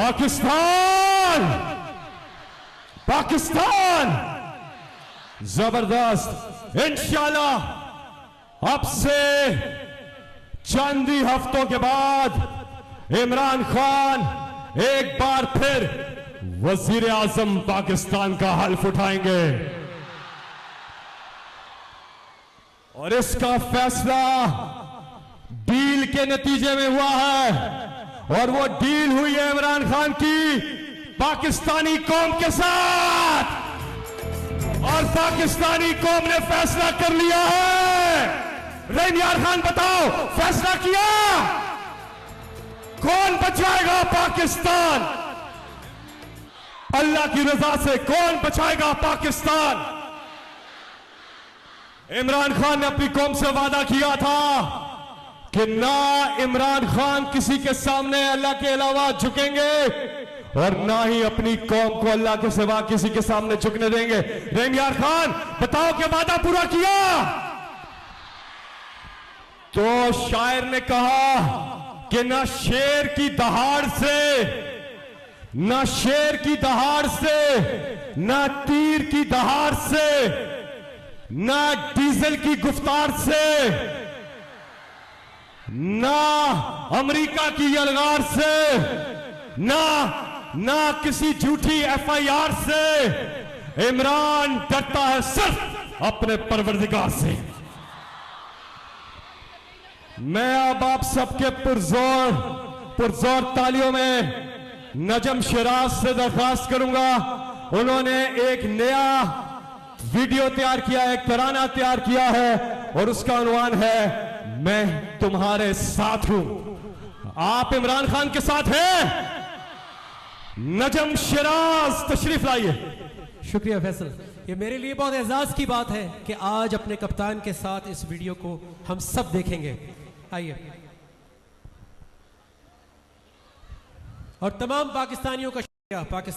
पाकिस्तान पाकिस्तान जबरदस्त। इंशाल्लाह अब से चंद ही हफ्तों के बाद इमरान खान एक बार फिर वजीर आजम पाकिस्तान का हल्फ उठाएंगे और इसका फैसला डील के नतीजे में हुआ है और वो डील हुई है इमरान खान की पाकिस्तानी कौम के साथ और पाकिस्तानी कौम ने फैसला कर लिया है। रहीम खान बताओ, फैसला किया, कौन बचाएगा पाकिस्तान? अल्लाह की रजा से कौन बचाएगा पाकिस्तान? इमरान खान ने अपनी कौम से वादा किया था कि ना इमरान खान किसी के सामने अल्लाह के अलावा झुकेंगे और ना ही अपनी कौम को अल्लाह के सिवा किसी के सामने झुकने देंगे। रहीम खान बताओ कि वादा पूरा किया? तो शायर ने कहा कि ना शेर की दहाड़ से, ना शेर की दहाड़ से, ना तीर की दहाड़ से, ना डीजल की गुफ्तार से, ना अमेरिका की यलगार से, ना किसी झूठी एफआईआर से इमरान डरता है सिर्फ अपने परवरदिगार से। मैं अब आप सबके पुरजोर तालियों में नजम शिराज से दरखास्त करूंगा। उन्होंने एक नया वीडियो तैयार किया है, एक तराना तैयार किया है और उसका उन्वान है मैं तुम्हारे साथ हूं। आप इमरान खान के साथ हैं? नजम शिराज तशरीफ लाइए। शुक्रिया फैसल, ये मेरे लिए बहुत एजाज की बात है कि आज अपने कप्तान के साथ इस वीडियो को हम सब देखेंगे। आइए, और तमाम पाकिस्तानियों का शुक्रिया। पाकिस्तान